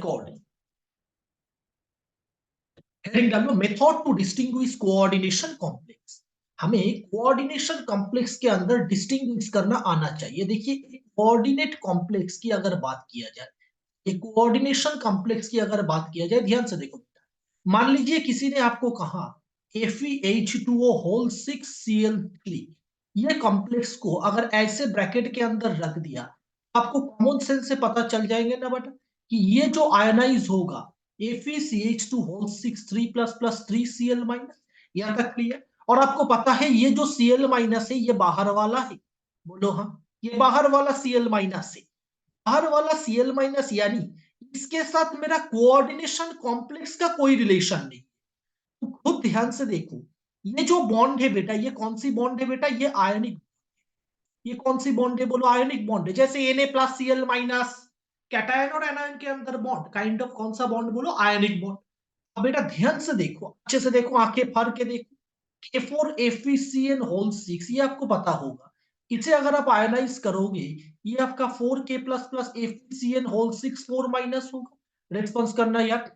Coordinate. Heading डालो method to distinguish coordination complex. हमें coordination complex के अंदर डिस्टिंग्विश करना आना चाहिए। देखिए कोऑर्डिनेट कॉम्प्लेक्स की अगर बात किया जाए, एक कोऑर्डिनेशन कॉम्प्लेक्स की अगर बात किया जाए, ध्यान से देखो। मान लीजिए किसी ने आपको कहा FeH2O होल 6Cl3, ये कॉम्प्लेक्स को अगर ऐसे ब्रैकेट के अंदर रख दिया, आपको कॉमन सेंस से पता चल जाएंगे ना बेटा कि ये जो आयनाइज होगा FeCH2 whole 6 3 plus plus 3Cl minus, यहां तक क्लियर। और आपको पता है ये जो Cl माइनस है ये बाहर वाला है, बोलो हाँ, ये बाहर वाला Cl माइनस है। बाहर वाला Cl माइनस यानी इसके साथ मेरा कोऑर्डिनेशन कॉम्प्लेक्स का कोई रिलेशन नहीं। तो खुद ध्यान से देखो, ये जो बॉन्ड है बेटा, ये कौन सी बॉन्ड है बेटा, ये आयनिक। ये कौन सी बॉन्ड है बोलो, आयनिक बॉन्ड है। जैसे Na plus Cl minus, cation और एनायन के अंदर बॉन्ड, काइंड ऑफ कौन सा बॉन्ड बोलो, आयनिक बॉन्ड। अब बेटा ध्यान से देखो, अच्छे से देखो, आंखें फाड़ के देखो, K4FeCN होल 6, ये आपको पता होगा। इसे अगर आप आयनाइज करोगे, ये आपका 4K plus plus FeCN whole 6 4 minus होगा। रेस्पॉन्स करना यार।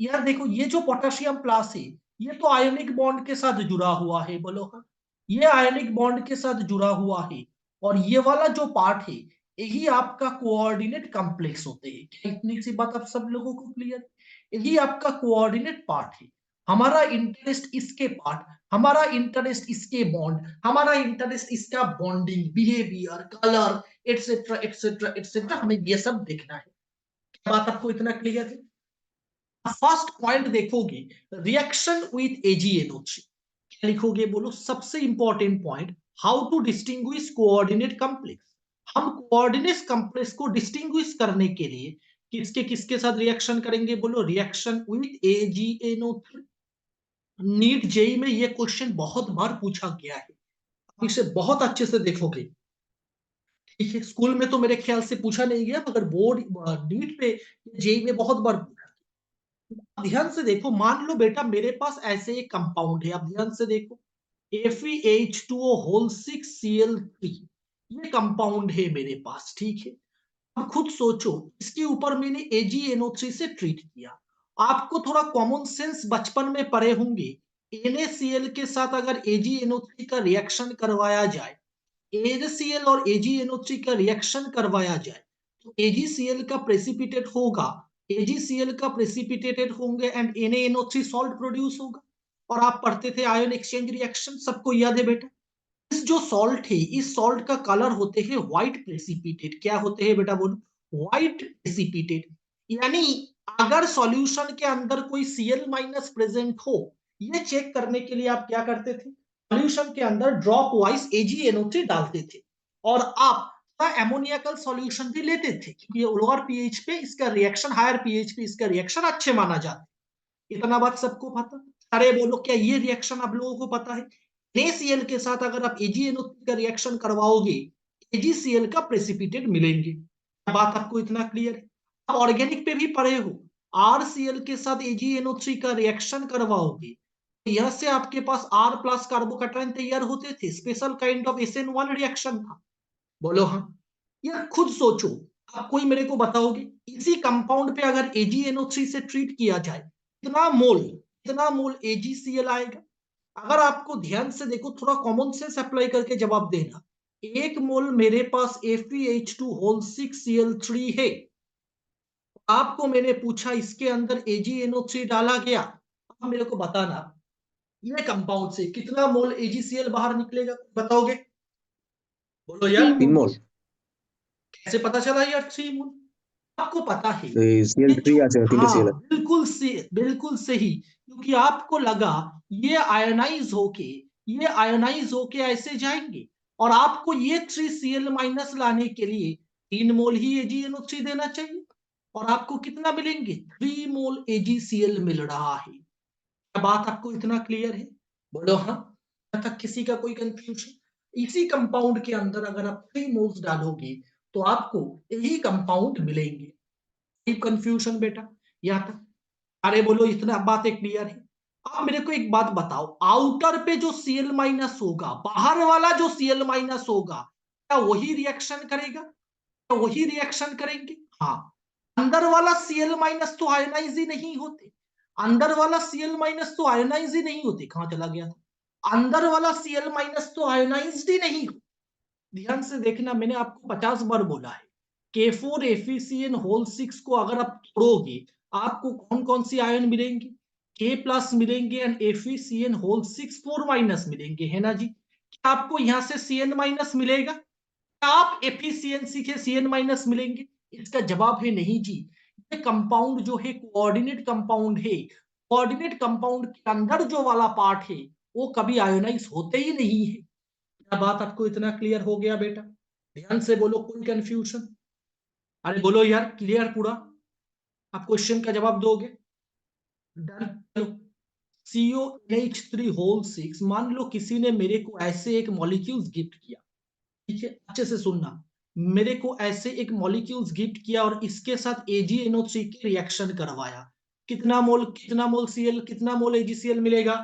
यार देखो ये जो पोटेशियम प्लस है, ये तो आयनिक बॉन्ड के साथ जुड़ा हुआ है, बोलो हाँ, ये आयनिक बॉन्ड के साथ जुड़ा हुआ है। और ये वाला जो पार्ट है, यही आपका कोऑर्डिनेट कॉम्प्लेक्स होते हैं। क्या इतनी सी बात आप सब लोगों को क्लियर? यही आपका कोऑर्डिनेट पार्ट है। हमारा इंटरेस्ट इसके पार्ट, हमारा इंटरेस्ट इसके बॉन्ड, हमारा इंटरेस्ट इसका bonding, behaviour, colour, etcetera etcetera etcetera, हमें ये सब देखना है। क्या बात आपको इतना क्लियर है? फर्स्ट पॉइंट देखोगे, रिएक्शन विथ AgNO3, क्या लिखोगे बोलो, सबसे important point, how to distinguish coordinate complex. हम कोऑर्डिनेट कॉम्प्लेक्स को डिस्टिंग्विश करने के लिए किसके किसके साथ रिएक्शन करेंगे बोलो, reaction with AgNO3। NEET JEE में ये क्वेश्चन बहुत बार पूछा गया है, इसे बहुत अच्छे से देखोगे। ठीक है, स्कूल में तो मेरे ख्याल से पूछा नहीं गया, मगर बोर्ड नीट पे जेई में बहुत बार पूछा। ध्यान से देखो, मान लो बेटा मेरे पास ऐसे एक कंपाउंड है, अब ध्यान से देखो, FeH2O होल 6Cl3, ये कंपाउंड है मेरे पास, ठीक है। अब खुद सोचो, इसके ऊपर मैंने AgNO3 से ट्रीट किया। आपको थोड़ा कॉमन सेंस बचपन में पढ़े होंगे, NaCl के साथ अगर AgNO3 का रिएक्शन करवाया जाए, AgCl और AgNO3 का रिएक्शन करवाया जाए, तो AgCl का प्रेसिपिटेट होगा, AgCl का प्रेसिपिटेटेड होंगे एंड NaNO3 सॉल्ट प्रोड्यूस होगा। और आप पढ़ते थे आयन एक्सचेंज रिएक्शन, सबको याद है बेटा। इस जो सॉल्ट है, इस सॉल्ट का कलर होते हैं व्हाइट प्रेसिपिटेट। क्या होते हैं बेटा बोलो, व्हाइट प्रेसिपिटेट। यानी अगर सॉल्यूशन के अंदर कोई Cl माइनस प्रेजेंट हो, ये चेक करने के लिए आप क्या करते थे, सॉल्यूशन के अंदर ड्रॉप वाइज AgNO3 डालते थे, और आप एमोनियाकल सॉल्यूशन भी लेते थे, क्योंकि लोअर पीएच पे इसका रिएक्शन, हायर पीएच पे इसका रिएक्शन अच्छे माना जाता है। इतना बात सबको पता? अरे बोलो, क्या ये रिएक्शन आप लोगों को पता है? NaCl के साथ अगर आप AgNO3 का रिएक्शन करवाओगे, AgCl का प्रेसिपिटेट मिलेंगे। बात आपको इतना क्लियर है? आप ऑर्गेनिक पे भी पढ़े हो, RCl के साथ AgNO3 का रिएक्शन करवाओगे, यह से आपके पास R प्लस कार्बोकैटायन तैयार होते थे, special kind of SN1 reaction था, बोलो हाँ। यार खुद सोचो, आप कोई मेरे को बताओगे, इसी कंपाउंड पे अगर AgNO3 से ट्रीट किया जाए, कितना मोल AgCl आएगा? अगर आपको ध्यान से देखो, थोड़ा कॉमन सेंस अप्लाई करके जवाब देना। 1 मोल मेरे पास FeH2 होल 6Cl3 है, आपको मैंने पूछा इसके अंदर AgNO3 डाला गया, अब मेरे को बताना, ये कंपाउंड से कितना मोल AgCl बाहर निकलेगा, बताओगे बोलो यार। 3 मोल। कैसे पता चला यार 3 मोल? आपको पता है ये CL3 जो, आ जाएगा 3 CL। हाँ बिल्कुल सही, क्योंकि आपको लगा ये आयनाइज होके, ये आयनाइज होके ऐसे जाएंगे, और आपको ये 3Cl माइनस लाने के लिए 3 मोल ही AgNO3 देना चाहिए, और आपको कितना मिलेंगे, 3 मोल AgCl मिल रहा है। क्या बात आपको इतना क्लियर है? बोलो हाँ। तक किसी का कोई कंफ्यूजन? इसी कंपाउंड के अंदर अगर आप 3 मोल्स डालोगे, तो आपको यही कंपाउंड मिलेंगे। कंफ्यूजन बेटा यहाँ तक? अरे बोलो, इतना बातें क्लियर है? आप मेरे को एक बात बताओ, आउटर पे जो Cl माइनस होगा, बाहर वाला जो Cl माइनस होगा, क्या वही रिएक्शन करेगा? क्या वही रिएक्शन करेंगे? हाँ। अंदर वाला Cl माइनस तो आयोनाइज ही नहीं होते, अंदर वाला Cl माइनस तो आयोनाइज ही नहीं होते। कहां चला गया था? अंदर वाला Cl माइनस तो आयोनाइज्ड ही नहीं होते। ध्यान से देखना, मैंने आपको 50 बार बोला है, K4 FeCN होल 6 को अगर आप तोड़ोगे आपको कौन कौन सी आयन मिलेंगे? K प्लस मिलेंगे एंड FeCN होल 6 4 माइनस मिलेंगे, है ना जी? क्या आपको यहां से Cn माइनस मिलेगा? क्या आप एफिशिएंसी के Cn माइनस मिलेंगे? इसका जवाब है नहीं जी। ये कंपाउंड जो है कोऑर्डिनेट कंपाउंड है, कोऑर्डिनेट कंपाउंड के अंदर जो वाला पार्ट है वो कभी आयोनाइज होते ही नहीं है। क्या बात आपको इतना क्लियर हो गया बेटा? ध्यान से बोलो, कोई कंफ्यूजन? अरे बोलो यार, क्लियर पूरा? आप क्वेश्चन का जवाब दोगे? डन। चलो, CONH3 होल 6, मान लो किसी ने मेरे को ऐसे एक मॉलिक्यूल्स गिफ्ट किया, ठीक है, अच्छे से सुनना, मेरे को ऐसे एक मॉलिक्यूल्स गिफ्ट किया और इसके साथ AgNO3 के रिएक्शन करवाया। कितना मोल Cl, कितना मोल AgCl मिलेगा?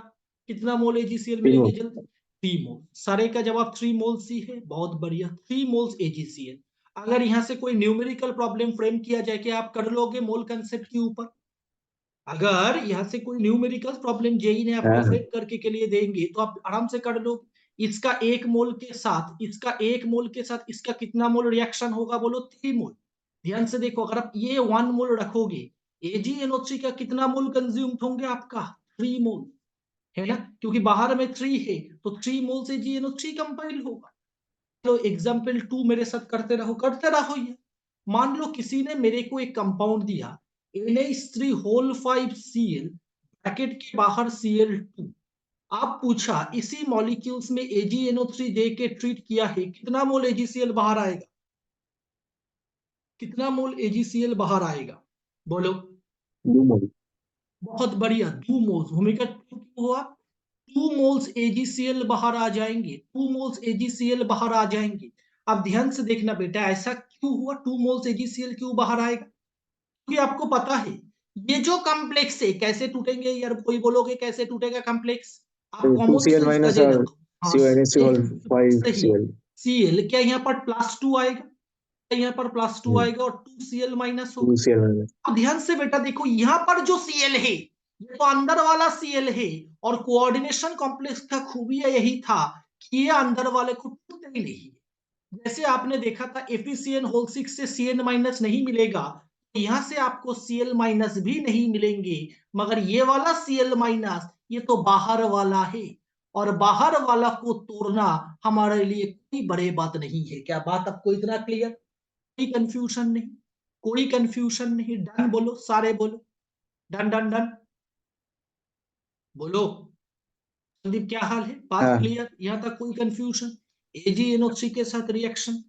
कितना मोल AgCl 3 मिलेंगे मोल। जल्दी? 3 मोल। सारे का जवाब 3 मोल सी है, बहुत बढ़िया, 3 मोल्स AgCl। अगर यहां से कोई न्यूमेरिकल प्रॉब्लम फ्रेम किया जाए, कि आप कर लोगे मोल कंसेप्ट के ऊपर? अगर यहाँ से कोई न्यूमेरिकल प्रॉब्लम जेई ने आपको हाँ, फ्रेम करके के लिए देंगे तो आप आराम से कर लो। इसका एक मोल के साथ, इसका एक मोल के साथ इसका कितना मोल रिएक्शन होगा बोलो? 3 मोल। ध्यान से देखो, अगर आप ये 1 मोल रखोगे, AgNO3 का कितना मोल कंज्यूम होंगे आपका? 3 मोल, है ना? क्योंकि बाहर में 3 है तो 3 मोल से AgNO3 कंपाइल होगा। तो एग्जाम्पल 2 मेरे साथ करते रहो, करते रहो ये। मान लो किसी ने मेरे को एक कंपाउंड दिया, NH3 होल 5 Cl, ब्रैकेट के बाहर Cl2। आप पूछा इसी मॉलिक्यूल्स में AgNO3 दे के ट्रीट किया है, कितना मोल AgCl बाहर आएगा? कितना मोल AgCl बाहर आएगा बोलो? 2 मोल। बहुत बढ़िया, 2 मोल्स। भूमिका 2 क्यों हुआ? 2 मोल्स AgCl बाहर आ जाएंगे, 2 मोल्स AgCl बाहर आ जाएंगे। अब ध्यान से देखना बेटा, ऐसा क्यों हुआ? 2 मोल्स AgCl क्यों बाहर आएगा? क्योंकि आपको पता है ये जो कॉम्प्लेक्स है कैसे टूटेंगे यार? कोई बोलोगे कैसे टूटेगा कॉम्प्लेक्स? आप 2 कॉमन Cl सेंस का माइनस जे और रखो। हाँ, CONH3 होल 5 सही। Cl। Cl क्या यहाँ पर +2 आएगा? यहाँ पर +2 आएगा और 2 Cl माइनस 2 होगा। Cl minus. अब ध्यान से बेटा देखो, यहां पर जो Cl है ये तो अंदर वाला Cl है, और कोऑर्डिनेशन कॉम्प्लेक्स का खूबिया यही था कि ये अंदर वाले को टूटते ही नहीं है। जैसे आपने देखा था FeCN होल 6 से Cn माइनस नहीं मिलेगा, तो यहां से आपको Cl माइनस भी नहीं मिलेंगे। मगर ये वाला Cl माइनस ये तो बाहर वाला है, और बाहर वाला को तोड़ना हमारे लिए कोई बड़े बात नहीं है। क्या बात आपको इतना क्लियर? कोई कंफ्यूजन नहीं, कोई कंफ्यूजन नहीं। डन बोलो, सारे बोलो, डन डन डन बोलो। संदीप क्या हाल है? बात हाँ, क्लियर? यहां तक कोई कंफ्यूजन? AgNO3 के साथ रिएक्शन,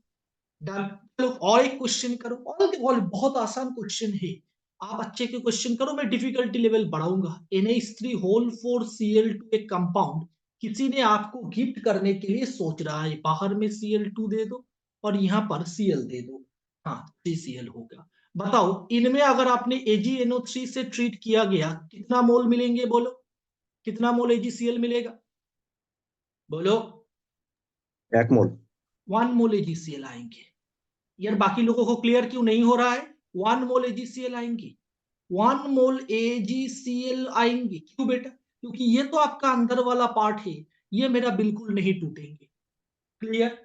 डन। चलो और एक क्वेश्चन करो, और बहुत आसान क्वेश्चन है। आप अच्छे के क्वेश्चन करो, मैं डिफिकल्टी लेवल बढ़ाऊंगा। NH3 होल 4 Cl2 एक कंपाउंड किसी ने आपको गिफ्ट करने के लिए सोच रहा है, बाहर में Cl2 दे दो और यहाँ पर Cl दे दो, हाँ 3Cl होगा। बताओ इनमें अगर आपने AgNO3 से ट्रीट किया गया कितना मोल मिलेंगे बोलो? कितना मोल AgCl मिलेगा बोलो? 1 मोल। 1 मोल AgCl आएंगे। यार बाकी लोगों को क्लियर क्यों नहीं हो रहा है? 1 मोल AgCl आएंगे, 1 मोल AgCl आएंगे। क्यों बेटा? क्योंकि ये तो आपका अंदर वाला पार्ट है, ये मेरा बिल्कुल नहीं टूटेंगे। क्लियर?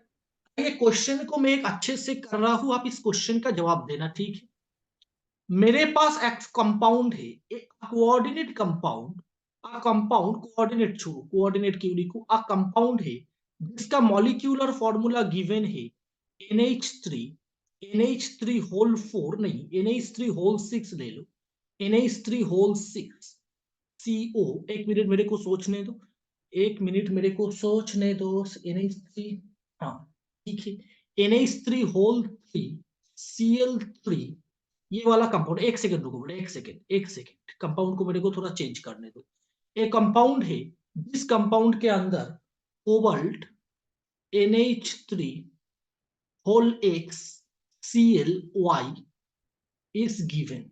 ये क्वेश्चन को मैं एक अच्छे से कर रहा हूं, आप इस क्वेश्चन का जवाब देना, ठीक है? मेरे पास एक कंपाउंड है, एक coordinate compound. A compound, coordinate छोड़ो, कोऑर्डिनेट क्यों लिखूं? अ कंपाउंड है जिसका मॉलिक्यूलर फॉर्मूला गिवन है NH3, NH3 होल 4 नहीं, NH3 होल 6 ले लो, NH3 होल 6 CO। एक मिनट मेरे को सोचने दो, एक मिनट मेरे को सोचने दो। NH3, हाँ ठीक है, NH3 होल 3 Cl3, ये वाला कंपाउंड। एक सेकंड रुको बेटा, एक सेकंड, एक सेकंड, कंपाउंड को मेरे को थोड़ा चेंज करने दो। एक कंपाउंड है जिस कंपाउंड के अंदर cobalt NH3 whole X Cl Y is given.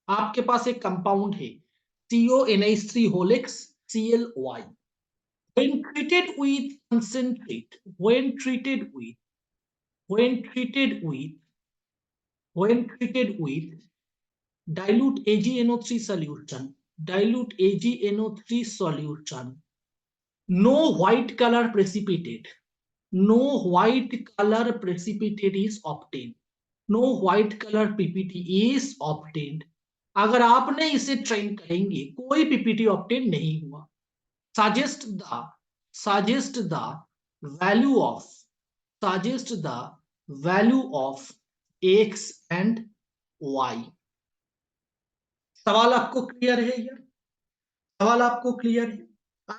आपके पास एक कंपाउंड है CONH3 whole X ClY। when treated with concentrate, when treated with dilute AgNO3 solution, dilute AgNO3 solution, no white color precipitate, no white color precipitate is obtained, no white color PPT is obtained। अगर आपने इसे train करेंगे कोई PPT obtain नहीं हुआ। suggest the value of suggest the value of x and y। सवाल आपको clear है यार? सवाल आपको क्लियर है?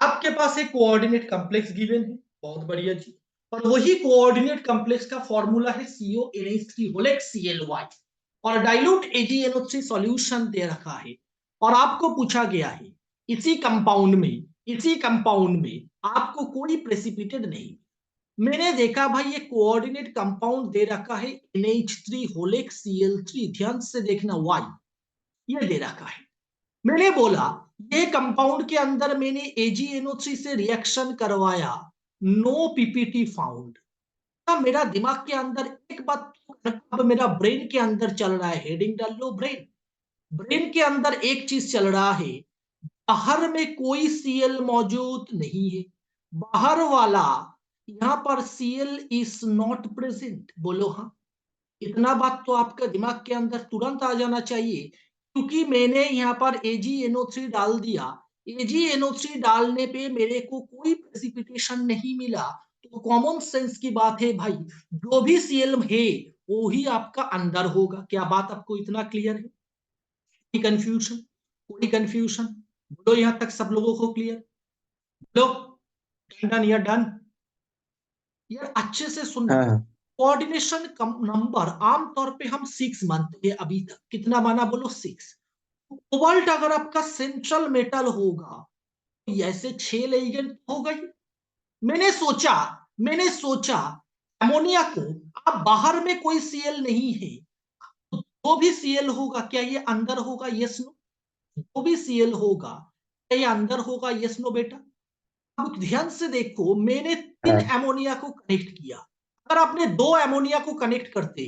आपके पास एक कोऑर्डिनेट कॉम्प्लेक्स गिवन है, बहुत बढ़िया जी, और वही कोऑर्डिनेट कॉम्प्लेक्स का फॉर्मूला है CONH3 होलेक्स ClY, और डाइल्यूट AgNO3 सॉल्यूशन दे रखा है, और आपको पूछा गया है इसी कंपाउंड में आपको कोई प्रेसिपिटेट नहीं। मैंने देखा भाई ये कोऑर्डिनेट कंपाउंड दे रखा है NH3 होलेक्स Cl3, ध्यान से देखना Y ये दे रखा है। मैंने बोला ये कंपाउंड के अंदर मैंने AgNO3 से रिएक्शन करवाया, नो पीपीटी फाउंड। मेरा दिमाग के अंदर एक बात, अब मेरा ब्रेन के अंदर चल रहा है, हेडिंग डाल लो ब्रेन के अंदर एक चीज चल रहा है, बाहर में कोई Cl मौजूद नहीं है, बाहर वाला यहां पर Cl इज नॉट प्रेजेंट। बोलो हाँ, इतना बात तो आपका दिमाग के अंदर तुरंत आ जाना चाहिए, क्योंकि मैंने यहाँ पर AgNO3 डाल दिया, AgNO3 डालने पे मेरे को कोई प्रेसिपिटेशन नहीं मिला, तो कॉमन सेंस की बात है भाई, जो भी Cl है वो ही आपका अंदर होगा। क्या बात आपको इतना क्लियर है? कोई कंफ्यूजन? कोई कंफ्यूजन? बोलो यहां तक सब लोगों को क्लियर? बोलो डन या डन? यार अच्छे से सुनना, हाँ हाँ कोऑर्डिनेशन नंबर आमतौर पे हम 6 मानते हैं अभी तक। कितना माना? बोलो 6। कोबाल्ट अगर आपका सेंट्रल मेटल होगा तो ऐसे 6 एलिमेंट हो गई। मैंने सोचा अमोनिया को, अब बाहर में कोई Cl नहीं है, तो जो भी Cl होगा क्या ये अंदर होगा? Yes no? जो भी Cl होगा क्या ये अंदर होगा? यस नो बेटा? अब ध्यान से देखो, मैंने 3 हाँ अमोनिया को कनेक्ट किया। अगर आपने 2 अमोनिया को कनेक्ट करते,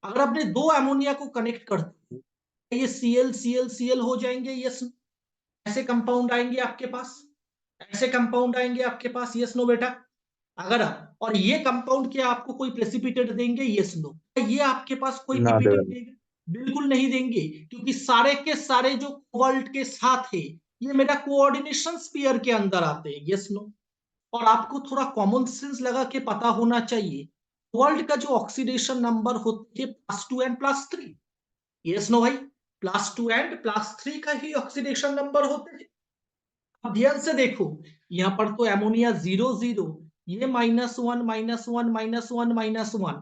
अगर आपने 2 अमोनिया को कनेक्ट करते ये Cl हो जाएंगे? Yes no? ऐसे कंपाउंड आएंगे आपके पास, ऐसे कंपाउंड आएंगे आपके पास? यस नो बेटा? अगर और ये कंपाउंड क्या आपको कोई प्रेसिपिटेट देंगे? Yes no? ये आपके पास कोई ना पीपीटेट देगा। देंगे? बिल्कुल नहीं देंगे, क्योंकि सारे के सारे जो कोबाल्ट के साथ है ये मेरा कोऑर्डिनेशन स्फीयर के अंदर आते हैं। Yes no? और आपको थोड़ा कॉमन सेंस लगा के पता होना चाहिए, कोबाल्ट का जो ऑक्सीडेशन नंबर होते हैं +2 एंड +3। यस नो भाई? +2 एंड +3 का ही ऑक्सीडेशन नंबर होते हैं। अब ध्यान से देखो, यहां पर तो एमोनिया 0 0, ये -1 -1 -1 -1,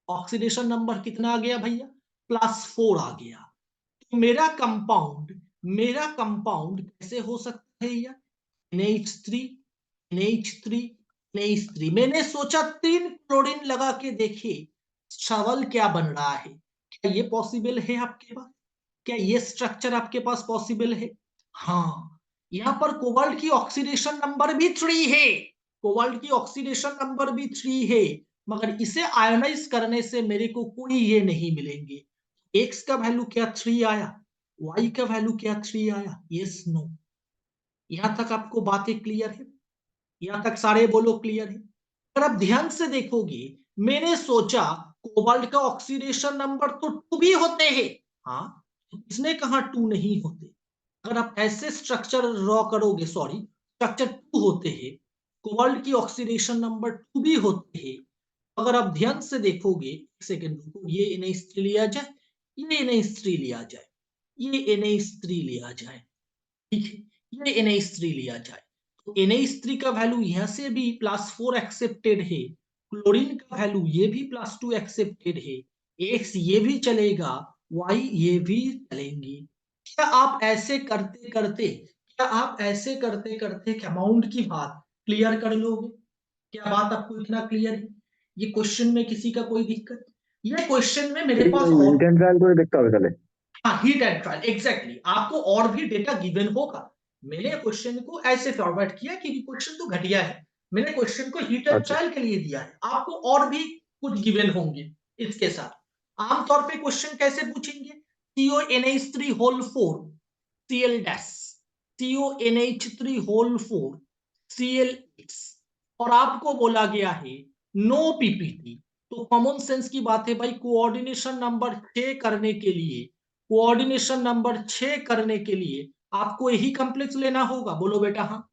ऑक्सीडेशन नंबर कितना आ गया भैया? +4 आ गया। तो मेरा कंपाउंड कैसे हो सकता है यार? NH3 NH3 NH3। मैंने सोचा 3 क्लोरीन लगा के देखे सवाल क्या बन रहा है। क्या ये पॉसिबल है आपके पास? क्या ये स्ट्रक्चर आपके पास पॉसिबल है? हाँ, यहां पर कोबाल्ट की ऑक्सीडेशन नंबर भी 3 है, कोबाल्ट की ऑक्सीडेशन नंबर भी 3 है, मगर इसे आयोनाइज करने से मेरे को कोई ये नहीं मिलेंगे। एक्स का वैल्यू क्या 3 आया, वाई का वैल्यू क्या 3 आया? Yes no? यहां तक आपको बातें क्लियर है? यहां तक सारे बोलो क्लियर है? अगर आप ध्यान से देखोगे, मैंने सोचा कोबाल्ट का ऑक्सीडेशन नंबर तो 2 भी होते हैं। हाँ, तो किसने कहा 2 नहीं होते? अगर आप ऐसे स्ट्रक्चर ड्रॉ करोगे, सॉरी, स्ट्रक्चर 2 होते हैं, कोबाल्ट की ऑक्सीडेशन नंबर 2 भी होते हैं। अगर आप ध्यान से देखोगे, एक सेकेंड रुको, ये NH3 लिया जाए, ये NH3 लिया जाए, ये NH3 लिया जाए, ठीक है, ये NH3 लिया जाए, तो NH3 का वैल्यू यहां से भी +4 एक्सेप्टेड है, क्लोरीन का वैल्यू ये भी +2 एक्सेप्टेड है, X ये भी चलेगा, Y ये भी चलेंगे। क्या आप ऐसे करते करते अमाउंट की बात क्लियर कर लोगे? क्या बात आपको इतना क्लियर है? ये क्वेश्चन में किसी का कोई दिक्कत? ये क्वेश्चन में मेरे এই पास ওই और, হিট অ্যান্ড ট্রায়াল করে দেখতে হবে তাহলে। हाँ, हीट एंड ट्रायल, एग्जैक्टली, आपको और भी डेटा गिवन होगा। मैंने क्वेश्चन को ऐसे फॉर्मेट किया कि क्वेश्चन तो घटिया है, मैंने क्वेश्चन को हीट एंड আচ্ছা ट्रायल के लिए दिया है, आपको और भी कुछ गिवन होंगे इसके साथ। आमतौर पे क्वेश्चन कैसे पूछेंगे? CONH3 whole 4 Cl dash, CONH3 whole 4 Cl8, और आपको बोला गया है नो पीपीटी। तो कॉमन सेंस की बात है भाई, कोऑर्डिनेशन नंबर 6 करने के लिए, कोऑर्डिनेशन नंबर 6 करने के लिए आपको यही कॉम्प्लेक्स लेना होगा। बोलो बेटा हाँ,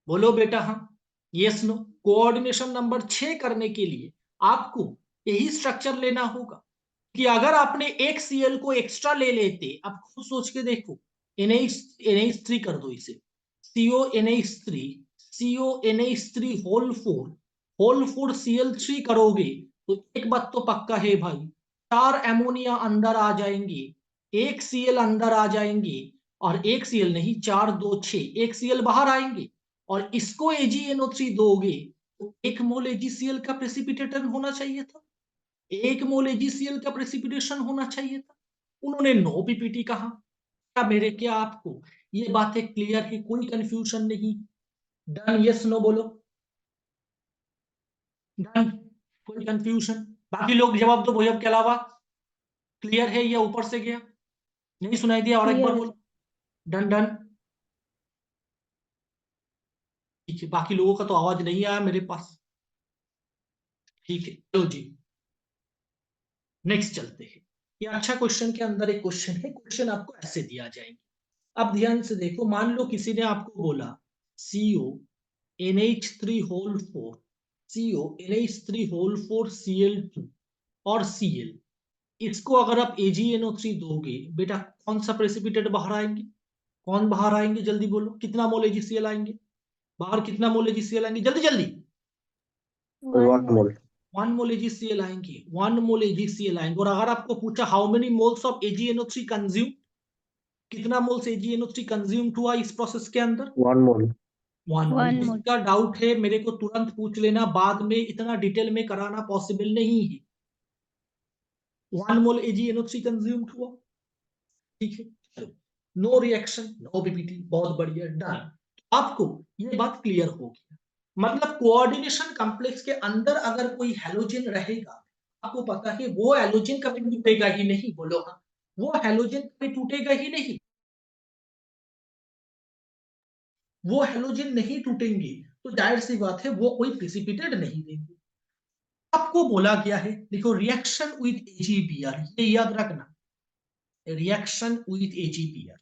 बोलो बेटा हाँ, यस नो। कोऑर्डिनेशन नंबर 6 करने के लिए आपको यही स्ट्रक्चर लेना होगा। कि अगर आपने एक सीएल को एक्स्ट्रा ले लेते, आप खुद सोच के देखो, NH3 कर दो इसे, CONH3, CONH3 होल 4 Cl3 करोगे तो एक बात तो पक्का है भाई, 4 एमोनिया अंदर आ जाएंगे, एक सीएल अंदर आ जाएंगे, और एक सीएल नहीं, 4 2 6, एक सीएल बाहर आएंगे, और इसको AgNO3 दोगे तो 1 मोल AgCl का प्रेसिपिटेशन होना चाहिए था, 1 मोल AgCl का प्रेसिपिटेशन होना चाहिए था। उन्होंने नो पीपीटी कहा। क्या मेरे, क्या आपको ये बातें क्लियर है? कोई कंफ्यूजन नहीं? डन, यस नो बोलो, डन, कोई कंफ्यूजन? बाकी लोग जवाब दो भैया के अलावा, क्लियर है या ऊपर से गया? नहीं सुनाई दिया? और एक बार क्लियर। बोलो। डन डन, ठीक है। बाकी लोगों का तो आवाज नहीं आया मेरे पास, ठीक है। चलो जी, नेक्स्ट चलते हैं। ये अच्छा क्वेश्चन के अंदर एक क्वेश्चन है, क्वेश्चन आपको ऐसे दिया जाएंगे। अब ध्यान से देखो, मान लो किसी ने आपको बोला CONH3 whole 4, CONH3 whole 4 Cl2 और Cl, इसको अगर आप AgNO3 दोगे बेटा, कौन सा प्रेसिपिटेट बाहर आएंगे? कौन बाहर आएंगे? जल्दी बोलो, कितना मोल AgCl आएंगे बाहर? कितना मोल AgCl आएंगे? जल्दी जल्दी। 1 मोल। 1 मोल AgCl आएंगे, 1 मोल AgCl आएंगे। और अगर आपको पूछा how many moles of AgNO3 consume, कितना मोल्स AgNO3 कंज्यूम हुआ इस प्रोसेस के अंदर? 1 मोल। 1 मोल। 1 मोल। जिसका डाउट है मेरे को तुरंत पूछ लेना, बाद में इतना डिटेल में कराना पॉसिबल नहीं है। 1 मोल AgNO3 कंज्यूम हुआ, ठीक है। नो रिएक्शन, नो पीपीटी, बहुत बढ़िया, डन। आपको ये बात क्लियर होगी। मतलब कोऑर्डिनेशन कॉम्प्लेक्स के अंदर अगर कोई हैलोजन रहेगा, आपको पता है वो हैलोजन कभी टूटेगा ही नहीं। बोलो हाँ, वो हैलोजन कभी टूटेगा ही नहीं, वो हैलोजन नहीं टूटेंगे, तो जाहिर सी बात है वो कोई प्रेसिपिटेट नहीं देंगे। आपको बोला गया है, देखो, रिएक्शन विद AgBr, ये याद रखना, रिएक्शन विद AgBr,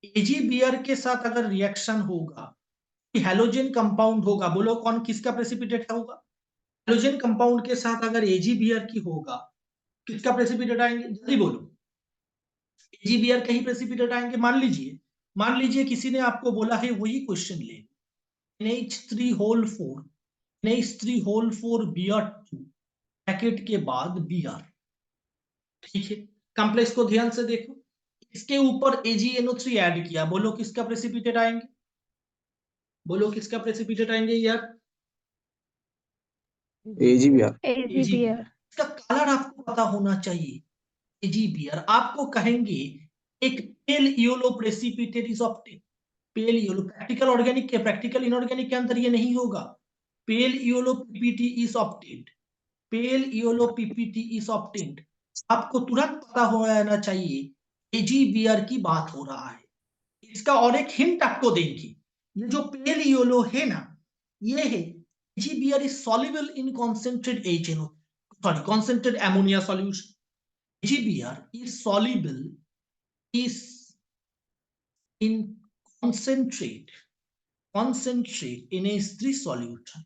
AgBr के साथ अगर रिएक्शन होगा, हैलोजन कंपाउंड होगा, बोलो कौन, किसका प्रेसिपिटेट होगा? हैलोजन कंपाउंड के साथ अगर AgBr की होगा, किसका प्रेसिपिटेट आएंगे? जल्दी बोलो, AgBr का ही प्रेसिपिटेट आएंगे। मान लीजिए किसी ने आपको बोला है, वही क्वेश्चन ले, NH3 whole 4, NH3 whole 4 Br2 bracket के बाद Br, ठीक है। कॉम्प्लेक्स को ध्यान से देखो, इसके ऊपर AgNO3 ऐड किया, बोलो किसका प्रेसिपिटेट आएंगे? बोलो किसका प्रेसिपिटेट आएंगे यार? AgBr। AgBr। इसका कलर आपको पता होना चाहिए। AgBr आपको कहेंगे एक pale yellow precipitate is obtain, pale yellow, practical organic के, प्रैक्टिकल इनऑर्गेनिक के अंदर ये नहीं होगा। Pale yellow PPT is obtained, pale yellow PPT is obtained. आपको तुरंत पता हो जाना चाहिए AgBr की बात हो रहा है। इसका और एक हिंट आपको देंगे, ये जो पेल येलो है ना, ये है AgBr is soluble in concentrated HNO, sorry, concentrated ammonia solution. AgBr is soluble is in concentrate NH3 solution.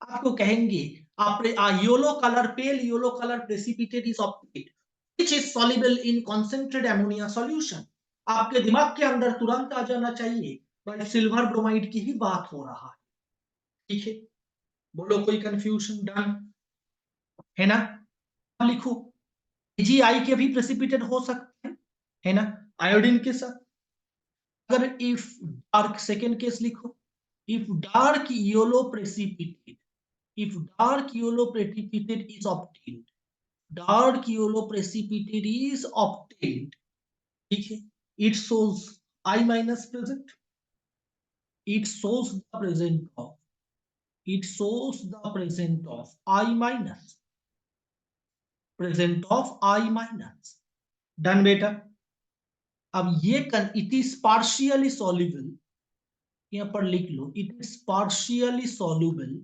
आपको कहेंगे आप yellow colour, pale yellow colour precipitate is obtained which is soluble in concentrated ammonia solution. आपके दिमाग के अंदर तुरंत आ जाना चाहिए भाई सिल्वर ब्रोमाइड की ही बात हो रहा है, ठीक है। बोलो कोई कंफ्यूजन? डन है ना? अब लिखो, AgI के भी प्रेसिपिटेट हो सकते हैं, है ना, आयोडीन के साथ। अगर इफ डार्क, सेकेंड केस लिखो, if dark yellow precipitate, if dark yellow precipitate is obtained, dark yellow precipitate is obtained, ठीक है, it shows I minus present, it shows the present of, it shows the present of I minus, present of I minus. Done बेटा। अब ये it is partially soluble, यहां पर लिख लो, it is partially soluble,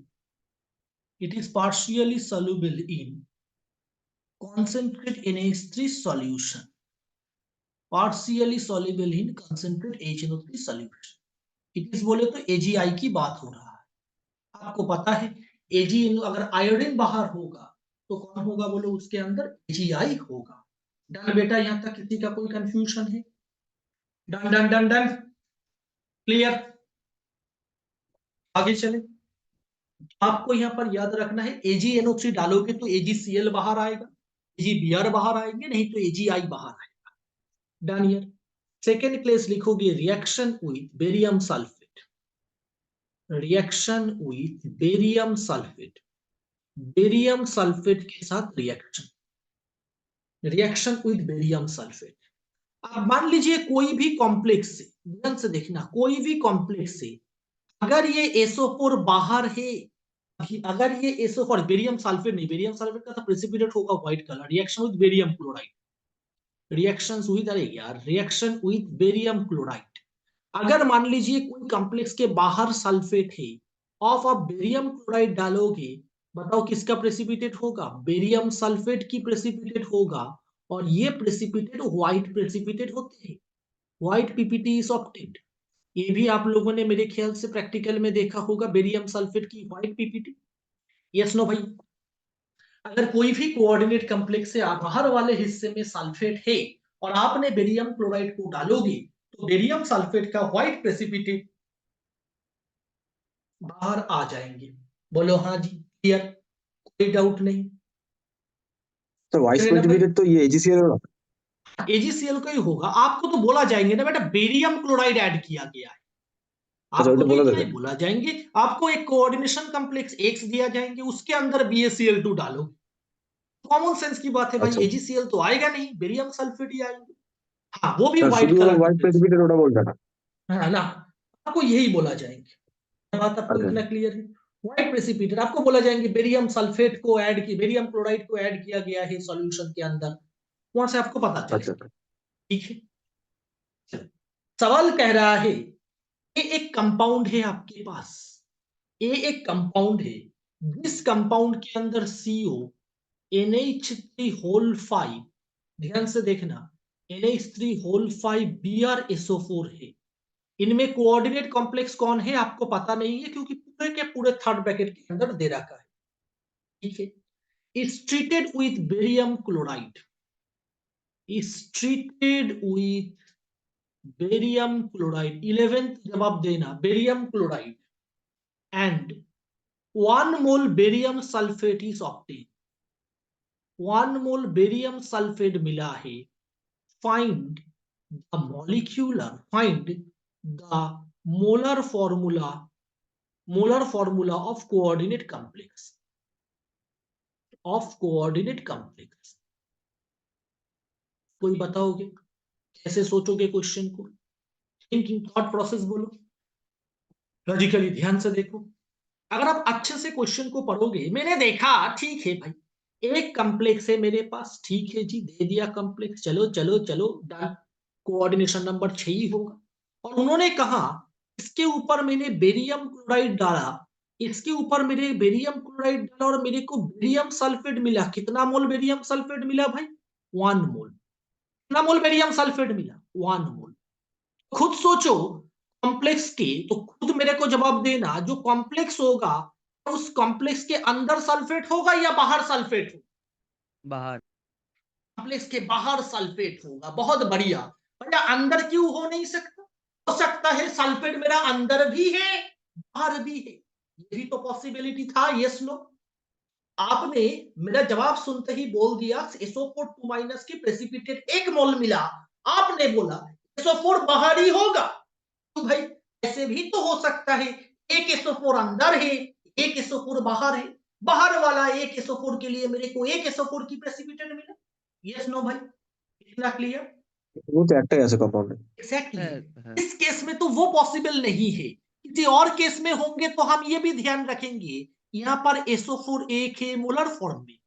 it is partially soluble in concentrate NH3 solution, partially soluble in concentrate HNO3 solution। It is बोले तो AgI की बात हो रहा है। आपको पता है Ag अगर आयोडीन बाहर होगा तो कौन होगा बोलो, उसके अंदर AgI होगा। डन बेटा, यहां तक किसी का कोई कंफ्यूजन है? Done done done done, clear. आगे चले। आपको यहां पर याद रखना है AgNO3 डालोगे तो AgCl बाहर आएगा, AgBr बाहर आएंगे, नहीं तो AgI बाहर आएगा। Done year. सेकेंड प्लेस लिखोगे reaction with barium sulphate, reaction with barium sulphate, barium sulphate के साथ reaction, reaction with barium sulphate. अब मान लीजिए कोई भी कॉम्प्लेक्स से, ध्यान से देखना, कोई भी कॉम्प्लेक्स से अगर ये SO4 बाहर है, अगर ये SO4 बेरियम सल्फेट नहीं, बेरियम सल्फेट का तो प्रेसिपिटेट होगा white colour, reaction with barium chloride, reactions with, अरे यार, रिएक्शन विथ बेरियम क्लोराइड। अगर मान लीजिए कोई कॉम्प्लेक्स के बाहर सल्फेट है, ऑफ आप बेरियम क्लोराइड डालोगे, बताओ किसका प्रेसिपिटेट होगा? बेरियम सल्फेट की प्रेसिपिटेट होगा। और ये प्रेसिपिटेट व्हाइट प्रेसिपिटेट होते हैं, व्हाइट पीपीटी इज ऑब्टेन्ड। ये भी आप लोगों ने मेरे ख्याल से प्रैक्टिकल में देखा होगा, बेरियम सल्फेट की व्हाइट पीपीटी। यस नो भाई? अगर कोई भी कोऑर्डिनेट कॉम्प्लेक्स से बाहर वाले हिस्से में सल्फेट है और आपने बेरियम क्लोराइड को डालोगे तो बेरियम सल्फेट का व्हाइट प्रेसिपिटेट बाहर आ जाएंगे। बोलो हाँ जी, क्लियर, कोई डाउट नहीं? सर वाइस प्रेसिपिटेट तो ये AgCl होगा, AgCl का ही होगा। आपको तो बोला जाएंगे ना बेटा, बेरियम क्लोराइड ऐड किया गया है, अच्छा आपको उल्टा तो बोला था इतना ही सर। बोला जाएंगे। आपको एक कोऑर्डिनेशन कॉम्प्लेक्स X दिया जाएंगे, उसके अंदर BaCl2 डालो। कॉमन सेंस की बात है भाई, अच्छा AgCl तो आएगा नहीं, बेरियम सल्फेट ही आएंगे। हाँ, वो भी सर, व्हाइट शुरू कलर की वाइस प्रेसिपिटेट होगा बोल रहा था। है ना, आपको यही बोला जाएंगे। बात आपको अच्छा इतना क्लियर है? व्हाइट प्रेसिपिटेट आपको बोला जाएंगे, बेरियम सल्फेट को ऐड की, बेरियम क्लोराइड को ऐड किया गया है सॉल्यूशन के अंदर, वहां से आपको पता अच्छा चलेगा। ठीक है, सवाल कह रहा है ये एक कंपाउंड है आपके पास, ये एक कंपाउंड है, जिस कंपाउंड के अंदर CO NH3 होल 5, ध्यान से देखना, NH3 होल 5 BrSO4 है। इनमें कोऑर्डिनेट कॉम्प्लेक्स कौन है आपको पता नहीं है, क्योंकि पूरे के पूरे थर्ड ब्रैकेट के अंदर दे रखा है। ठीक है, is treated with barium chloride, is treated with barium chloride, 11th जवाब देना, barium chloride and 1 mole barium sulphate is obtain, 1 mole barium sulphate मिला है। Find the molecular, find the molar formula, molar formula of coordinate complex, of coordinate complex. कोई बताओगे कैसे सोचोगे question को? Thinking thought process बोलो, लॉजिकली ध्यान से देखो। अगर आप अच्छे से क्वेश्चन को पढ़ोगे, मैंने देखा, ठीक है भाई, एक कॉम्प्लेक्स है मेरे पास, ठीक है जी, दे दिया कॉम्प्लेक्स, चलो चलो चलो डन, कोऑर्डिनेशन नंबर 6 ही होगा। और उन्होंने कहा इसके ऊपर मैंने बेरियम क्लोराइड डाला, इसके ऊपर मेरे बेरियम क्लोराइड डाला और मेरे को बेरियम सल्फेट मिला। कितना मोल बेरियम सल्फेट मिला भाई? 1 मोल। कितना मोल बेरियम सल्फेट मिला? 1 मोल। खुद सोचो कॉम्प्लेक्स के, तो खुद मेरे को जवाब देना, जो कॉम्प्लेक्स होगा उस कॉम्प्लेक्स के अंदर सल्फेट होगा या बाहर सल्फेट होगा? बाहर। कॉम्प्लेक्स के बाहर सल्फेट होगा, बहुत बढ़िया। भैया अंदर क्यों हो नहीं सकता? हो सकता है सल्फेट मेरा अंदर भी है बाहर भी है, ये भी तो पॉसिबिलिटी था। Yes no? आपने मेरा जवाब सुनते ही बोल दिया SO4 2 माइनस की प्रेसिपिटेट 1 मोल मिला, आपने बोला SO4 बाहर ही होगा। तो भाई ऐसे भी तो हो सकता है, एक SO4 अंदर है, एक SO4 बाहर है, बाहर वाला एक SO4 के लिए मेरे को एक SO4 की प्रेसिपिटेट मिला। यस नो भाई? इतना क्लियर? वो तो एक्ट है ऐसे कंपाउंड है। एग्जैक्टली, इस केस में तो वो पॉसिबल नहीं है, किसी और केस में होंगे तो हम ये भी ध्यान रखेंगे। यहां पर SO4 एक है मोलर फॉर्म में,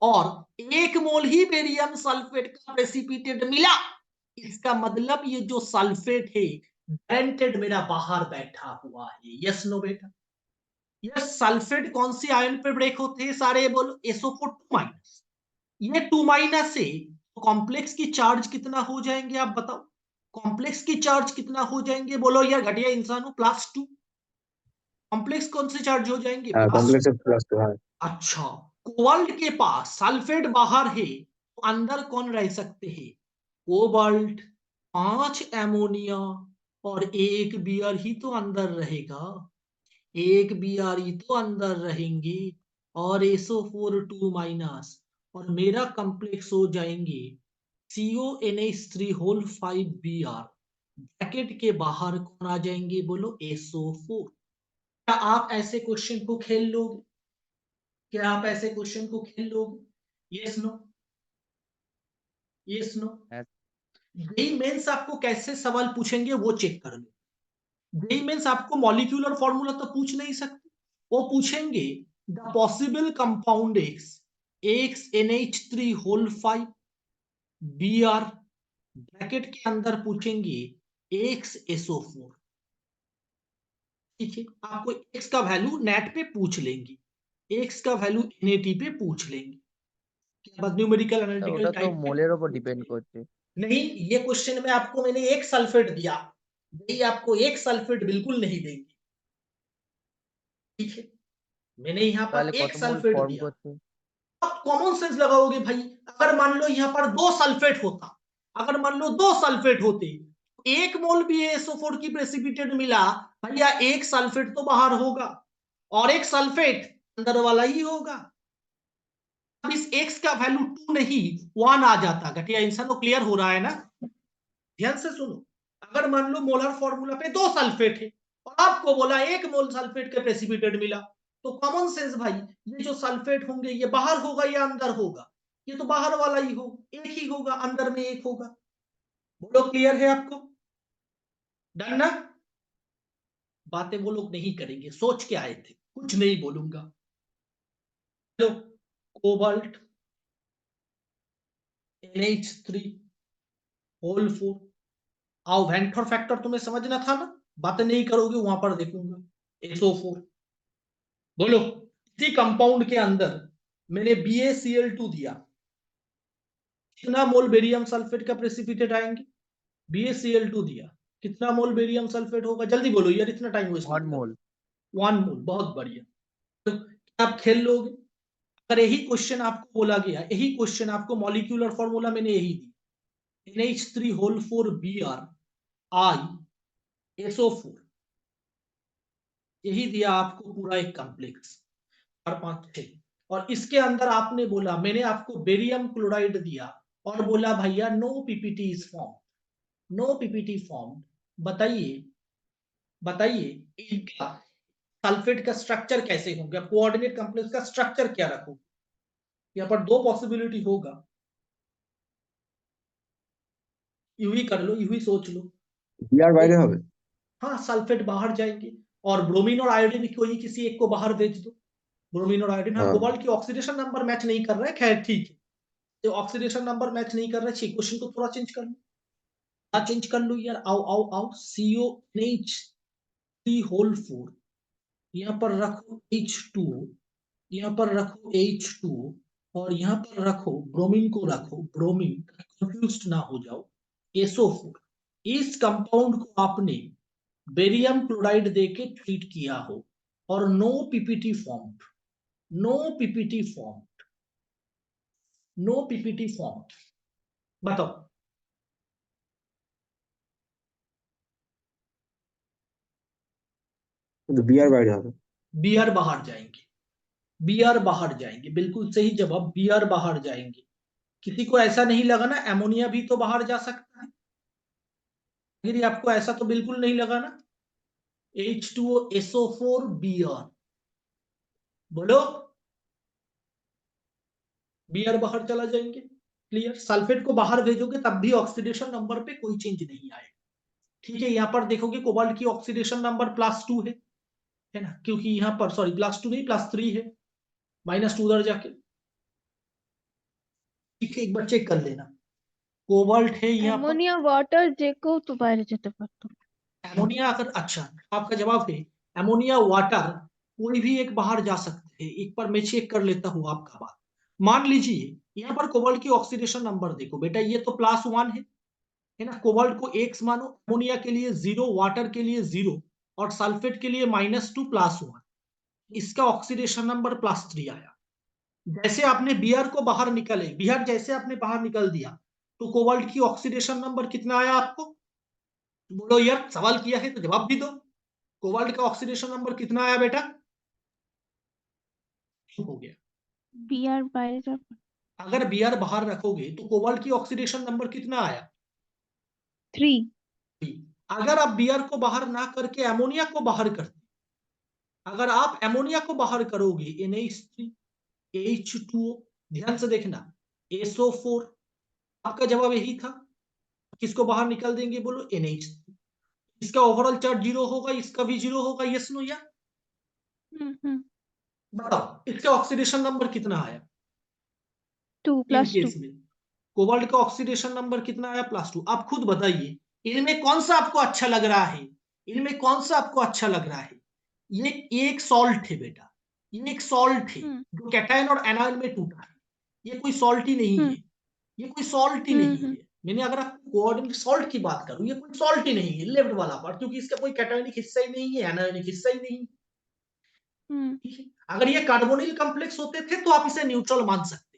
और 1 मोल ही बेरियम सल्फेट का प्रेसिपिटेट मिला, इसका मतलब ये जो सल्फेट है डेंटेड मेरा बाहर बैठा हुआ है। यस नो बेटा? यस। सल्फेट कौन सी आयन पे ब्रेक होते हैं सारे? बोलो SO4 2 माइनस। ये 2 माइनस से कॉम्प्लेक्स की चार्ज कितना हो जाएंगे आप बताओ? कॉम्प्लेक्स की चार्ज कितना हो जाएंगे? बोलो यार घटिया इंसानों, +2। कॉम्प्लेक्स कौन से चार्ज हो जाएंगे? कॉम्प्लेक्स प्लस तो है। अच्छा, कोबाल्ट के पास सल्फेट बाहर है तो अंदर कौन रह सकते हैं? कोबाल्ट, 5 एमोनिया और 1 बीआर ही तो अंदर रहेगा। 1 बीआर ही तो अंदर रहेंगे और SO4 2 माइनस, और मेरा कॉम्प्लेक्स हो जाएंगे CONH3 होल 5 Br। ब्रैकेट के बाहर कौन आ जाएंगे? बोलो SO4। क्या आप ऐसे क्वेश्चन को खेल लोगे? क्या आप ऐसे क्वेश्चन को खेल लोगे? Yes no? Yes no? JEE Mains आपको कैसे सवाल पूछेंगे वो चेक कर लो। जेई मेंस आपको मॉलिक्यूलर फॉर्मूला तो पूछ नहीं सकते, वो पूछेंगे the possible compound X NH3 whole 5 Br, bracket के अंदर पूछेंगे XSO4। ठीक है, आपको एक्स का वैल्यू नेट पे पूछ लेंगे, एक्स का वैल्यू NAT पे पूछ लेंगे। क्या बात न्यूमेरिकल एनालिटिकल ওটা তো टाइप पे? মোলের উপর ডিপেন্ড করছে। नहीं, ये क्वेश्चन में आपको मैंने एक सल्फेट दिया, नहीं आपको एक सल्फेट बिल्कुल नहीं देंगे। ठीक है, मैंने यहाँ তাহলে पर एक কত মোল सल्फेट ফর্ম दिया। করছে? आप कॉमन सेंस लगाओगे भाई। अगर मान लो यहाँ पर 2 सल्फेट होता, अगर मान लो 2 सल्फेट होते, 1 मोल भी SO4 की प्रेसिपिटेट मिला, भैया एक सल्फेट तो बाहर होगा और एक सल्फेट अंदर वाला ही होगा। अब इस एक्स का वैल्यू 2 नहीं 1 आ जाता। घटिया इंसान को क्लियर हो रहा है ना? ध्यान से सुनो। अगर मान लो मोलर फॉर्मूला पे 2 सल्फेट है और आपको बोला 1 मोल सल्फेट का प्रेसिपिटेट मिला, तो कॉमन सेंस भाई, ये जो सल्फेट होंगे ये बाहर होगा या अंदर होगा? ये तो बाहर वाला ही हो, एक ही होगा, अंदर में एक होगा। बोलो क्लियर है आपको? डन ना? बातें वो लोग नहीं करेंगे, सोच के आए थे, कुछ नहीं बोलूंगा। चलो, कोबाल्ट NH3 होल 4। आओ, वेंटर फैक्टर तुम्हें समझना था ना, बातें नहीं करोगे वहां पर देखूंगा। SO4। बोलो, इसी कंपाउंड के अंदर मैंने BaCl2 दिया, कितना मोल बेरियम सल्फेट का प्रेसिपिटेट आएंगे? BaCl2 दिया, कितना मोल बेरियम सल्फेट होगा? जल्दी बोलो यार, इतना टाइम वेस्ट मत 1 करो। মোল। 1 मोल, बहुत बढ़िया। तो क्या आप खेल लोगे? अगर यही क्वेश्चन आपको बोला गया, यही क्वेश्चन आपको मॉलिक्यूलर फॉर्मूला मैंने यही दी, NH3 whole 4 Br I SO4, यही दिया आपको पूरा एक कॉम्प्लेक्स, 4 5 6, और इसके अंदर आपने बोला, मैंने आपको बेरियम क्लोराइड दिया और बोला भैया no PPT is form, no PPT form. बताइए, बताइए इनका सल्फेट का स्ट्रक्चर कैसे होगा? कोऑर्डिनेट कॉम्प्लेक्स का स्ट्रक्चर क्या रखोगे? यहाँ पर 2 पॉसिबिलिटी होगा, यू ही कर लो, यू ही सोच लो। বিআর বাইরে হবে। हाँ, सल्फेट बाहर जाएंगे और ब्रोमीन और आयोडीन कोई किसी एक को बाहर भेज दो। ब्रोमीन और आयोडीन, हाँ, हाँ। कोबाल्ट की ऑक्सीडेशन नंबर मैच नहीं कर रहा है, खैर ठीक है, तो ऑक्सीडेशन नंबर मैच नहीं कर रहा है, क्वेश्चन को थोड़ा चेंज कर लो, चेंज कर लो यार। आओ आओ आओ, CONH3 होल 4, यहाँ पर रखो H2, यहाँ पर रखो H2, और यहाँ पर रखो ब्रोमीन को, रखो ब्रोमीन, कंफ्यूज ना हो जाओ, SO4। इस कंपाउंड को आपने बेरियम क्लोराइड देके ट्रीट किया हो और no PPT form, no PPT form, no PPT form. बताओ, কিন্তু বিআর বাইরে হবে। बीआर बाहर जाएंगे, बीआर बाहर जाएंगे, बिल्कुल सही जवाब, बीआर बाहर जाएंगे। किसी को ऐसा नहीं लगा ना एमोनिया भी तो बाहर जा सकता है? अगर आपको ऐसा तो बिल्कुल नहीं लगा ना? H2O SO4 बीआर, बोलो बीआर बाहर चला जाएंगे। क्लियर? सल्फेट को बाहर भेजोगे तब भी ऑक्सीडेशन नंबर पे कोई चेंज नहीं आएगा। ठीक है, यहाँ पर देखोगे कोबाल्ट की ऑक्सीडेशन नंबर +2 है ना, क्योंकि यहाँ पर सॉरी +2 नहीं +3 है, -2 उधर जाके। ठीक है, एक बार चेक कर लेना। कोबाल्ट है यहाँ पर, অ্যামোনিয়া ওয়াটার যে কেউ তো বাইরে যেতে পারতো। एमोनिया अगर, अच्छा आपका जवाब है एमोनिया वाटर, कोई भी एक बाहर जा सकते हैं। एक बार मैं चेक कर लेता हूँ आपका बात। मान लीजिए यहाँ पर कोबाल्ट की ऑक्सीडेशन नंबर देखो बेटा, ये तो +1 है ना। कोबाल्ट को X मानो, अमोनिया के लिए 0, वाटर के लिए 0 और सल्फेट के लिए -2 +1। इसका ऑक्सीडेशन नंबर +3 आया। जैसे आपने बियर को बाहर निकले, बियर जैसे आपने बाहर निकल दिया, तो कोबाल्ट की ऑक्सीडेशन नंबर कितना आया आपको? बोलो यार, सवाल किया है तो जवाब भी दो। कोबाल्ट का ऑक्सीडेशन नंबर कितना आया बेटा? हो गया। বিয়ার বাইরে যাবে। अगर बियर बाहर रखोगे तो कोबाल्ट की ऑक्सीडेशन नंबर कितना आया? 3। अगर आप बियर को बाहर ना करके एमोनिया को बाहर करते, अगर आप एमोनिया को बाहर करोगे NH3 H2O, ध्यान से देखना, SO4, आपका जवाब यही था। किसको बाहर निकाल देंगे बोलो? NH3। इसका ओवरऑल चार्ज 0 होगा, इसका भी 0 होगा। यस नो या? बताओ इसका ऑक्सीडेशन नंबर कितना आया 2 इन + 2। केस में? कोबाल्ट का ऑक्सीडेशन नंबर कितना आया? +2। आप खुद बताइए इनमें कौन सा आपको अच्छा लग रहा है? इनमें कौन सा आपको अच्छा लग रहा है? ये एक सॉल्ट है बेटा, ये एक सॉल्ट है जो कैटायन और एनायन में टूटा है। ये कोई सॉल्ट ही नहीं है, ये कोई सॉल्ट ही नहीं है। मैंने अगर आप कोऑर्डिनेट सॉल्ट की बात करूं, ये कोई सॉल्ट ही नहीं है लेफ्ट वाला पार्ट, क्योंकि इसका कोई कैटायनिक हिस्सा ही नहीं है, एनायनिक हिस्सा ही नहीं है। ठीक है, अगर ये कार्बोनिल कॉम्प्लेक्स होते थे तो आप इसे न्यूट्रल मान सकते।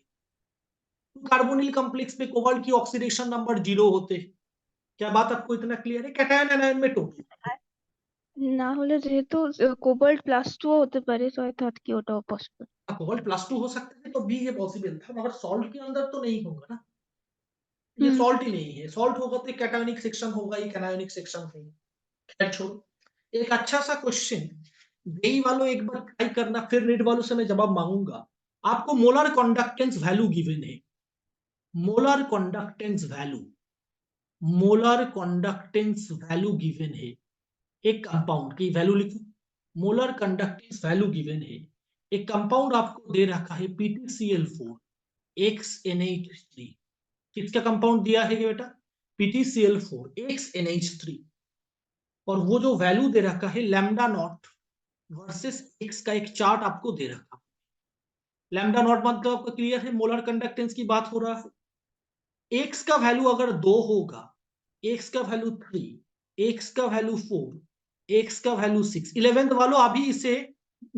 तो कार्बोनिल कॉम्प्लेक्स पे कोबाल्ट की ऑक्सीडेशन नंबर 0 होते। क्या बात आपको इतना क्लियर है? कैटायन एनायन में टूटे। না হলে যেহেতু কোবাল্ট +2 হতে পারে, সো আই থট কি ওটাও পসিবল। कोबाल्ट +2 हो सकता है, तो भी ये पॉसिबल था, मगर सॉल्ट के अंदर तो नहीं होगा ना। ये सॉल्ट ही नहीं है। सॉल्ट होगा तो कैटायनिक सेक्शन होगा, ये कैनायनिक सेक्शन होगा। खैर छोड़ो, एक अच्छा सा क्वेश्चन जेई वालों एक बार ट्राई करना, फिर नीट वालों से मैं जवाब मांगूंगा। आपको मोलर कंडक्टेंस वैल्यू गिवन है, molar conductance value, molar conductance value given है। एक कंपाउंड की वैल्यू लिखो, मोलर कंडक्टेंस वैल्यू गिवन है। एक कंपाउंड आपको दे रखा है PtCl4 XNH3। किसका कंपाउंड दिया है बेटा? PtCl4 XNH3। और वो जो वैल्यू दे रखा है लैम्डा नॉट वर्सेस एक्स का एक चार्ट आपको दे रखा। लैम्डा नॉट मतलब आपको क्लियर है, मोलर कंडक्टेंस की बात हो रहा है। एक्स का वैल्यू अगर 2 होगा, एक्स का वैल्यू 3, एक्स का वैल्यू 4, एक्स का वैल्यू 6। 11th वालों अभी इसे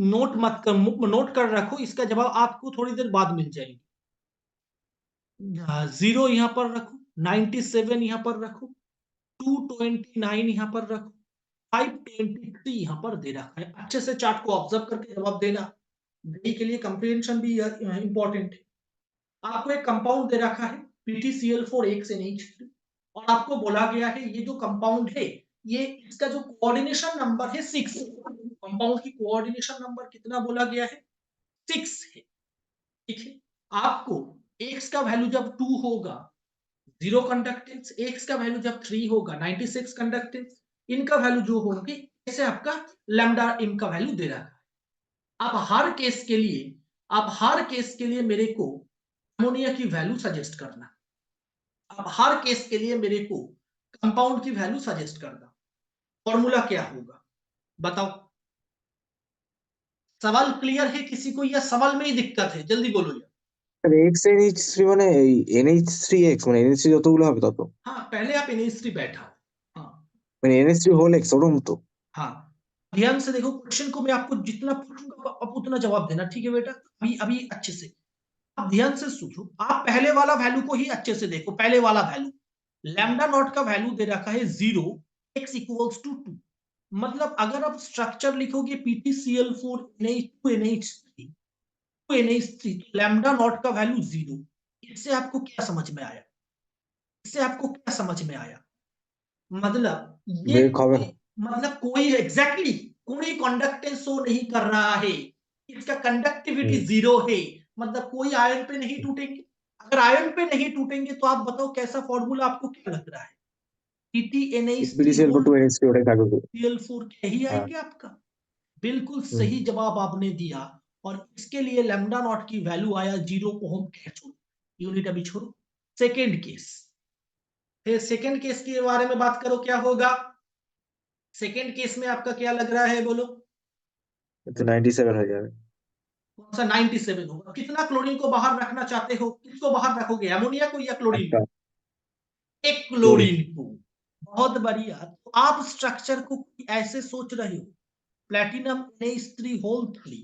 नोट मत कर, नोट कर रखो, इसका जवाब आपको थोड़ी देर बाद मिल जाएगी। 0 यहां पर रखो, 97 यहां पर रखो, 229 यहां पर रखो, 523 यहां पर दे रखा है। अच्छे से चार्ट को ऑब्जर्व करके जवाब देना, जेईई के लिए कंप्रीहेंशन भी इंपॉर्टेंट है। आपको एक कंपाउंड दे रखा है PtCl4 XNH3 और आपको बोला गया है ये जो कंपाउंड है, ये इसका जो कोऑर्डिनेशन नंबर है 6। कंपाउंड की कोऑर्डिनेशन नंबर कितना बोला गया है? 6 है। ठीक है, आपको x का वैल्यू जब 2 होगा 0 कंडक्टेंस, x का वैल्यू जब 3 होगा 96 कंडक्टेंस, इनका वैल्यू जो होगी ऐसे आपका लैम्डा m का वैल्यू दे रहा है। अब हर केस के लिए, अब हर केस के लिए मेरे को अमोनिया की वैल्यू सजेस्ट करना। अब हर केस के लिए मेरे को कंपाउंड की वैल्यू सजेस्ट करना। फॉर्मूला क्या होगा बताओ? सवाल क्लियर है किसी को या सवाल में ही दिक्कत है? जल्दी बोलो यार। XNH3 মানে এই NH3X মানে NH3 যতগুলো হবে তত, हाँ, पहले आप NH3 बैठाओ। हाँ মানে NH3 হোল X ওরকম তো। हाँ, ध्यान से देखो, क्वेश्चन को मैं आपको जितना पूछूंगा आप उतना जवाब देना, ठीक है बेटा? अभी अभी अच्छे से आप ध्यान से सोचो। आप पहले वाला वैल्यू को ही अच्छे से देखो, पहले वाला वैल्यू लैम्डा नॉट का वैल्यू दे रखा है 0, x इक्वल्स टू 2। मतलब अगर आप स्ट्रक्चर लिखोगे PtCl4 NH2 NH3 NH3 तो लैम्डा नॉट का वैल्यू 0। इससे आपको क्या समझ में आया? इससे आपको क्या समझ में आया? मतलब ये ব্রেক হবে না। मतलब कोई एग्जैक्टली कोई कंडक्टेंस शो नहीं कर रहा है, इसका कंडक्टिविटी 0 है, मतलब कोई आयन पे नहीं टूटेंगे। अगर आयन पे नहीं टूटेंगे तो आप बताओ कैसा फॉर्मूला आपको क्या लग रहा है? PtCl4 NH3 ওটাই থাকবে পুরো। PtNH3 क्या ही হ্যাঁ। आएंगे आपका? बिल्कुल सही जवाब आपने दिया। और इसके लिए लैम्डा नॉट की वैल्यू आया 0 ओम कैथोड। यूनिट अभी छोड़ो। सेकेंड केस, फिर सेकेंड केस के बारे में बात करो, क्या होगा सेकेंड केस में आपका, क्या लग रहा है बोलो? तो 97 हो जाएगा। कौन सा 97 होगा? कितना क्लोरीन को बाहर रखना चाहते हो? किसको बाहर रखोगे, एमोनिया को या क्लोरीन को? एक क्लोरीन को। बहुत बढ़िया। तो आप स्ट्रक्चर को ऐसे सोच रहे हो, प्लेटिनम Na3 होल 3,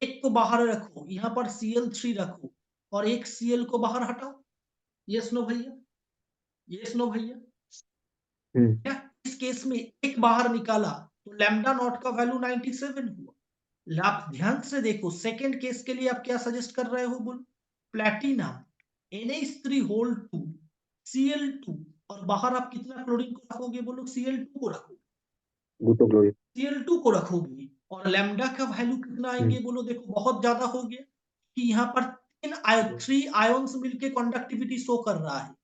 एक को बाहर रखो, यहां पर Cl3 रखो और एक Cl को बाहर हटाओ। यस नो भैया, यस नो भैया? क्या इस केस में एक बाहर निकाला तो लैम्डा नॉट का वैल्यू 97 हुआ। आप ध्यान से देखो, सेकेंड केस के लिए आप क्या सजेस्ट कर रहे हो बोलो? प्लेटिनम Na3 होल 2 Cl2 और बाहर आप कितना क्लोरीन को रखोगे बोलो? Cl2 को रखोगे, ग्लूटोक्लोरीन। Cl2 को रखोगे और लैम्डा का वैल्यू कितना आएंगे बोलो? देखो बहुत ज्यादा हो गया कि यहाँ पर 3 आयंस मिलके कंडक्टिविटी शो कर रहा है।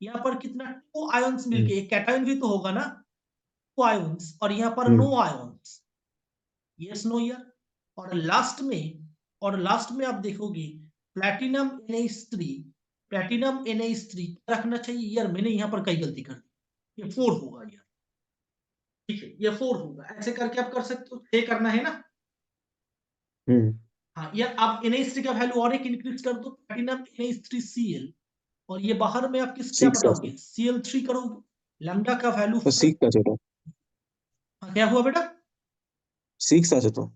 यहाँ पर कितना 2 आयंस मिलके, एक कैटायन भी तो होगा ना, 2 आयंस, और यहाँ पर नो आयंस। यस नो यार? और लास्ट में आप देखोगे प्लैटिनम Na3, प्लैटिनम Na3 रखना चाहिए यार, मैंने यहाँ पर कई गलती कर दी, ये 4 होगा यार, ठीक है ये 4 होगा। ऐसे करके आप कर सकते हो, 6 करना है ना? हाँ, या आप Na3 का वैल्यू और एक इंक्रीज कर दो, प्लैटिनम Na3Cl, और ये बाहर में आप क्या पटाओगे? Cl3 करोगे, लैम्डा का वैल्यू तो 6 আছে তো। क्या हुआ बेटा? 6 আছে তো।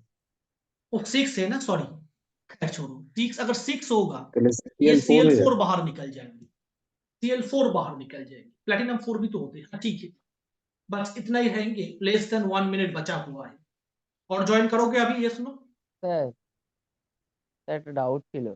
ओ 6 है ना, सॉरी, खैर छोड़ो। 6, अगर 6 होगा তাহলে ये Cl4 হয়ে Cl4 যাবে। बाहर निकल जाएंगे, Cl4 बाहर निकल जाएंगे, प्लेटिनम 4 भी तो होते हैं। ठीक है, बस इतना ही रहेंगे, लेस देन 1 मिनट बचा हुआ है। और ज्वाइन करोगे अभी? Yes no? স্যার, স্যার একটা ডাউট ছিল।